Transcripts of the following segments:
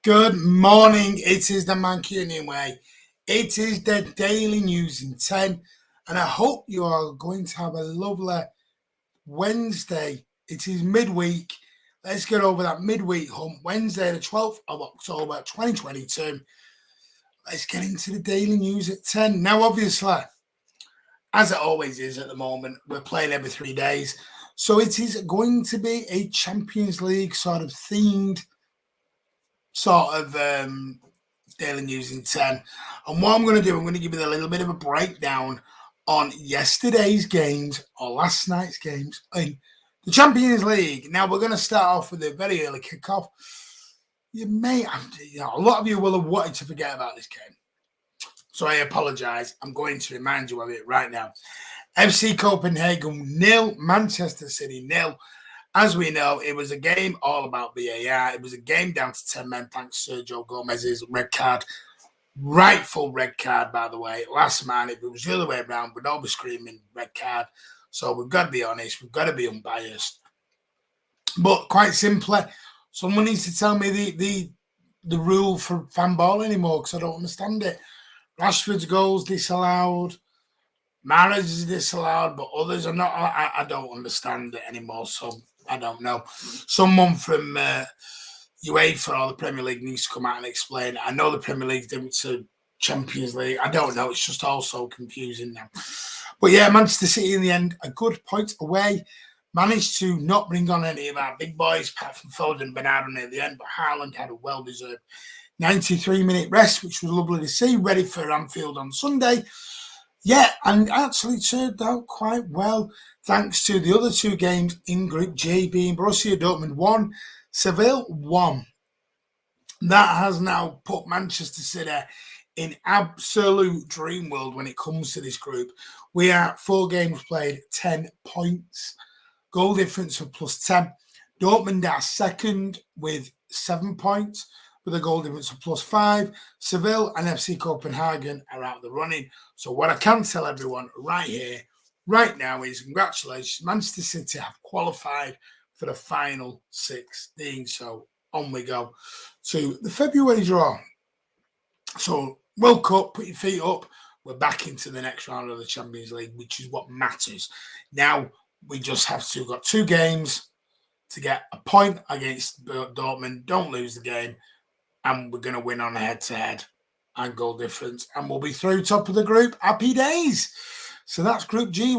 Good morning. It is the Mancunian way. It is the daily news in 10. And I hope you are going to have a lovely Wednesday. It is midweek. Let's get over that midweek hump. Wednesday, the 12th of October, 2022. Let's get into the daily news at 10. Now, obviously, as it always is at the moment, we're playing every 3 days. So it is going to be a Champions League sort of themed daily news in 10. And what I'm going to do, I'm going to give you a little bit of a breakdown on yesterday's games or last night's games in the Champions League. Now, we're going to start off with a very early kickoff. A lot of you will have wanted to forget about this game. So I apologise. I'm going to remind you of it right now. FC Copenhagen 0, Manchester City 0. As we know, it was a game all about VAR. It was a game down to 10 men, thanks to Sergio Gomez's red card. Rightful red card, by the way. Last man, if it was the other way around, we'd all be screaming red card. So we've got to be honest. We've got to be unbiased. But quite simply, someone needs to tell me the rule for fan ball anymore, because I don't understand it. Rashford's goals disallowed. Mahrez is disallowed, but others are not. I don't understand it anymore, so I don't know. Someone from UEFA or the Premier League needs to come out and explain it. I know the Premier League's different to Champions League. I don't know. It's just all so confusing now. But yeah, Manchester City in the end, a good point away. Managed to not bring on any of our big boys, apart from Foden and Bernardo near the end, but Haaland had a well-deserved 93-minute rest, which was lovely to see, ready for Anfield on Sunday. Yeah, and actually turned out quite well, thanks to the other two games in Group G, being Borussia Dortmund 1, Seville 1. That has now put Manchester City in absolute dream world when it comes to this group. We are 4 games played, 10 points. Goal difference of plus 10. Dortmund are second with 7 points, with a goal difference of plus 5. Seville and FC Copenhagen are out of the running. So what I can tell everyone right here, right now, is congratulations. Manchester City have qualified for the final 16. So on we go to the February draw. So World Cup, put your feet up. We're back into the next round of the Champions League, which is what matters. Now, we just have to got 2 games to get a point against Dortmund. Don't lose the game. And we're going to win on a head-to-head and goal difference. And we'll be through top of the group. Happy days. So that's Group G,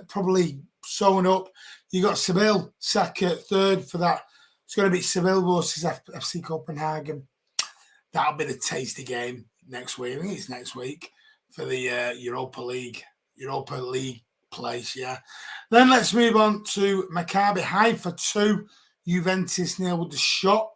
probably sewing up. You got Seville, second, third for that. It's going to be Seville versus FC Copenhagen. That'll be the tasty game next week. I think it's next week for the Europa League place, yeah. Then let's move on to Maccabi Haifa 2, Juventus 0 with the shock.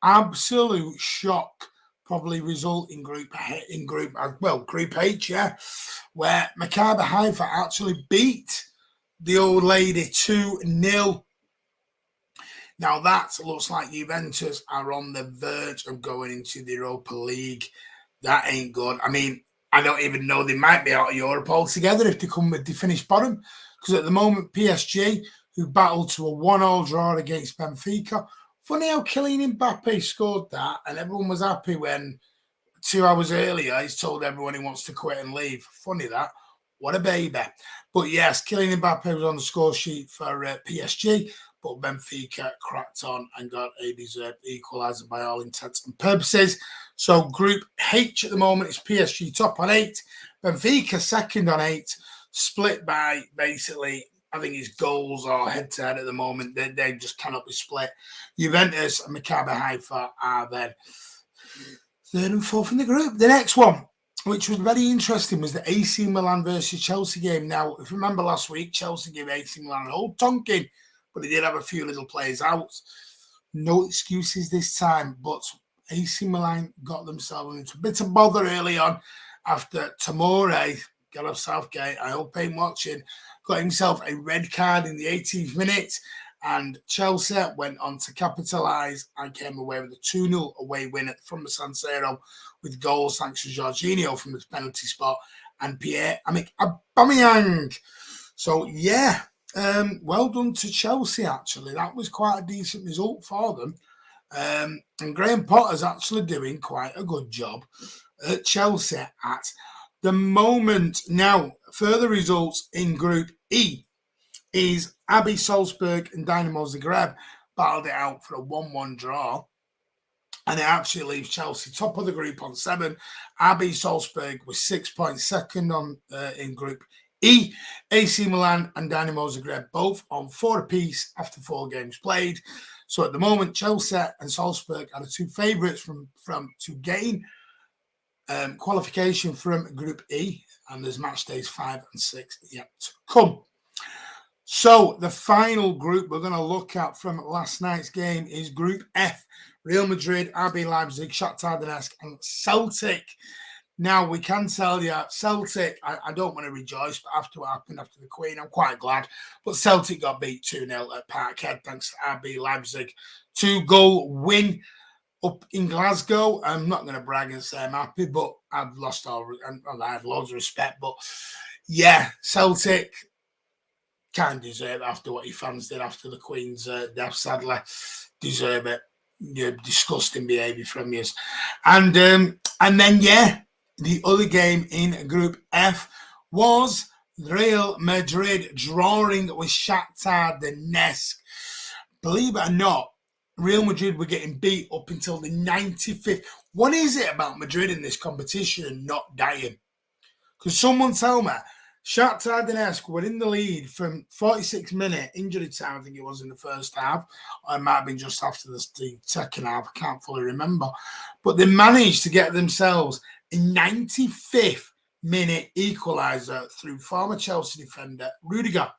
Absolute shock, probably result in Group H, yeah, where Maccabi Haifa actually beat the old lady 2-0. Now that looks like Juventus are on the verge of going into the Europa League. That ain't good. I mean, I don't even know, they might be out of Europe altogether if they finish bottom, because at the moment PSG, who battled to a 1-1 draw against Benfica. Funny how Kylian Mbappe scored that, and everyone was happy when 2 hours earlier he's told everyone he wants to quit and leave. Funny that. What a baby. But yes, Kylian Mbappe was on the score sheet for PSG, but Benfica cracked on and got a deserved equaliser by all intents and purposes. So Group H at the moment is PSG top on 8, Benfica second on 8, split by basically, I think it's goals or head-to-head at the moment. They just cannot be split. Juventus and Maccabi Haifa are then 3rd and 4th in the group. The next one, which was very interesting, was the AC Milan versus Chelsea game. Now, if you remember last week, Chelsea gave AC Milan a whole tonking, but they did have a few little players out. No excuses this time, but AC Milan got themselves into a bit of bother early on after Tomori, Gareth Southgate, I hope ain't watching, got himself a red card in the 18th minute, and Chelsea went on to capitalise and came away with a 2-0 away win from the San Siro, with goals thanks to Jorginho from the penalty spot and Pierre-Emerick Aubameyang. So, yeah, well done to Chelsea, actually. That was quite a decent result for them. And Graham Potter's actually doing quite a good job at Chelsea at the moment. Now, further results in Group E is RB Salzburg and Dynamo Zagreb battled it out for a 1-1 draw. And it actually leaves Chelsea top of the group on 7. RB Salzburg was 6 points second on in Group E. AC Milan and Dynamo Zagreb both on 4 apiece after 4 games played. So at the moment, Chelsea and Salzburg are the 2 favourites to gain qualification from Group E. And there's match days 5 and 6 yet to come. So the final group we're going to look at from last night's game is Group F. Real Madrid, RB Leipzig, Shakhtar Donetsk, and Celtic. Now, we can tell you, Celtic, I don't want to rejoice, but after what happened after the Queen, I'm quite glad. But Celtic got beat 2-0 at Parkhead thanks to RB Leipzig. 2-goal win up in Glasgow. I'm not going to brag and say I'm happy, but I've lost all, and I have loads of respect. But yeah, Celtic can't deserve it after what your fans did after the Queen's death, sadly. Deserve it. Disgusting behaviour from you. And then, yeah, the other game in Group F was Real Madrid drawing with Shakhtar Donetsk. Believe it or not, Real Madrid were getting beat up until the 95th. What is it about Madrid in this competition and not dying? Because someone tell me, Shakhtar Donetsk were in the lead from 46-minute injury time, I think it was in the first half. Or it might have been just after the second half. I can't fully remember. But they managed to get themselves a 95th-minute equaliser through former Chelsea defender Rudiger.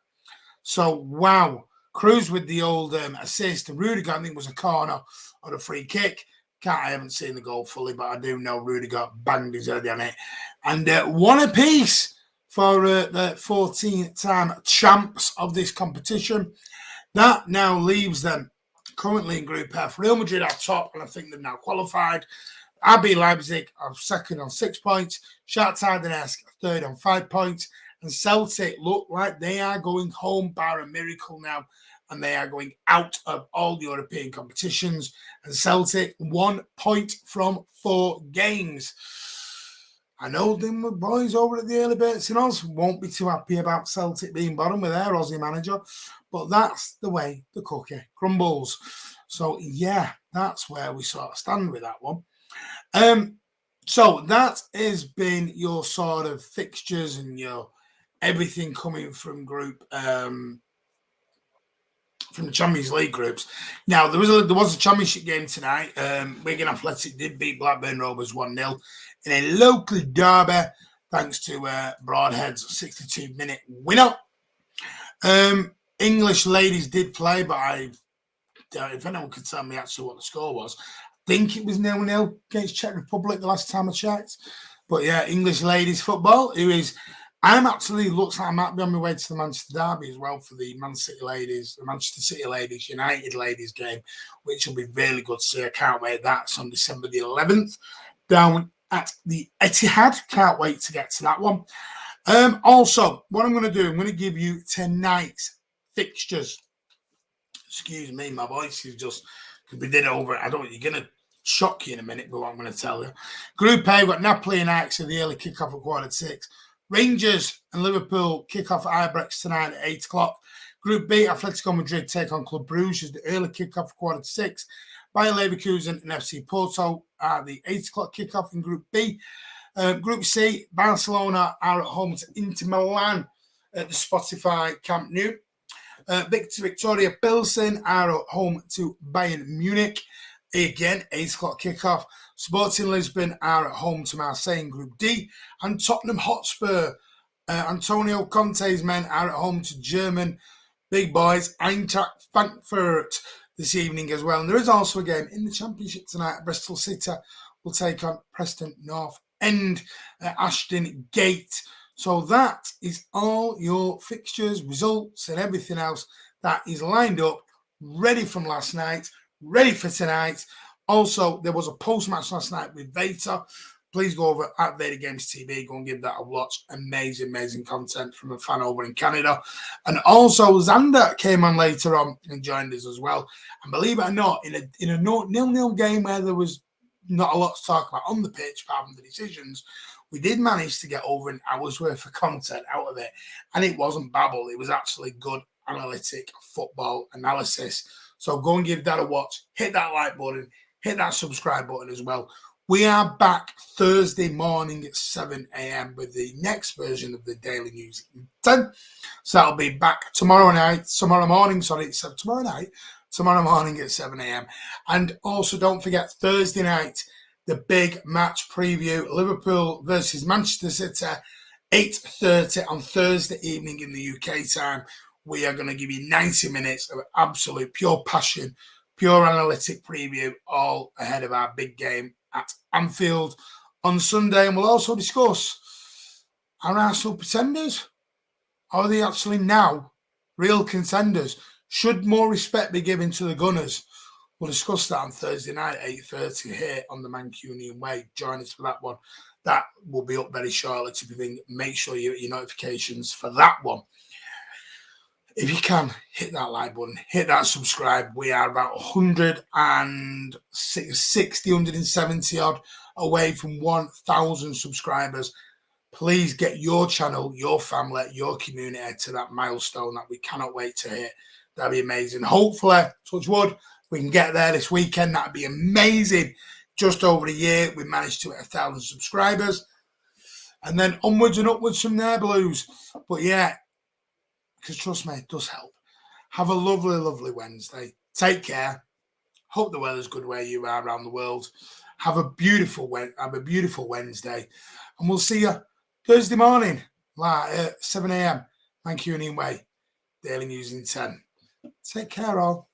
So, wow. Cruz with the old assist. Rudiger, I think, was a corner or a free kick. I haven't seen the goal fully, but I do know Rudiger banged his head on it. And 1 apiece for the 14-time champs of this competition. That now leaves them currently in Group F. Real Madrid are top, and I think they've now qualified. RB Leipzig are second on 6 points. Shakhtar Donetsk third on 5 points. And Celtic look like they are going home by a miracle now. And they are going out of all European competitions. And Celtic 1 point from 4 games. I know them boys over at the early bits and us won't be too happy about Celtic being bottom with their Aussie manager, but that's the way the cookie crumbles. So, yeah, that's where we sort of stand with that one. So that has been your sort of fixtures and your everything coming from group from the Champions League groups. Now, there was a championship game tonight. Wigan Athletic did beat Blackburn Rovers 1-0 in a local derby, thanks to Broadhead's 62-minute winner. English ladies did play, but if anyone could tell me actually what the score was, I think it was 0-0 against Czech Republic the last time I checked. But yeah, English ladies football, looks like I might be on my way to the Manchester Derby as well for the Manchester City ladies, United ladies game, which will be really good to see. I can't wait. That's on December the 11th down at the Etihad. Can't wait to get to that one. Also, what I'm going to do, I'm going to give you tonight's fixtures. Excuse me, my voice is just, because we did it over. You're going to shock you in a minute, but what I'm going to tell you. Group A, we've got Napoli and Ajax at the early kick-off at 5:45. Rangers and Liverpool kick off at Ibrox tonight at 8 o'clock. Group B, Atletico Madrid take on Club Brugge as the early kick-off at 5:45. Bayer Leverkusen and FC Porto are the 8 o'clock kick-off in Group B. Group C, Barcelona are at home to Inter Milan at the Spotify Camp Nou. Victoria Pilsen are at home to Bayern Munich. Again, 8 o'clock kickoff. Sporting Lisbon are at home to Marseille in Group D. And Tottenham Hotspur, Antonio Conte's men are at home to German big boys Eintracht Frankfurt this evening as well. And there is also a game in the Championship tonight. Bristol City will take on Preston North End at Ashton Gate. So that is all your fixtures, results, and everything else that is lined up, ready from last night, ready for tonight. Also, there was a post-match last night with Veta please go over at Vader Games TV. Go and give that a watch. Amazing, amazing content from a fan over in Canada. And also, Xander came on later on and joined us as well. And believe it or not, in a 0-0 game where there was not a lot to talk about on the pitch, apart from the decisions, we did manage to get over an hour's worth of content out of it. And it wasn't babble. It was actually good analytic football analysis. So go and give that a watch. Hit that like button. Hit that subscribe button as well. We are back Thursday morning at 7 a.m. with the next version of the Daily News in 10. So that'll be back tomorrow morning at 7 a.m. And also don't forget Thursday night, the big match preview, Liverpool versus Manchester City, 8:30 on Thursday evening in the UK time. We are going to give you 90 minutes of absolute pure passion, pure analytic preview, all ahead of our big game at Anfield on Sunday. And we'll also discuss, are Arsenal pretenders? Are they actually now real contenders? Should more respect be given to the Gunners? We'll discuss that on Thursday night, 8:30 here on the Mancunian Way. Join us for that one. That will be up very shortly. Make sure you get your notifications for that one. If you can, hit that like button, hit that subscribe. We are about 170 odd away from 1,000 subscribers. Please get your channel, your family, your community to that milestone that we cannot wait to hit. That'd be amazing. Hopefully, touch wood, we can get there this weekend. That'd be amazing. Just over a year, we managed to hit 1,000 subscribers. And then onwards and upwards from there, Blues. But yeah, because trust me, it does help. Have a lovely, lovely Wednesday. Take care. Hope the weather's good where you are around the world. Have a beautiful Wednesday. And we'll see you Thursday morning, at 7 a.m. Mancunian Way. Daily News in 10. Take care, all.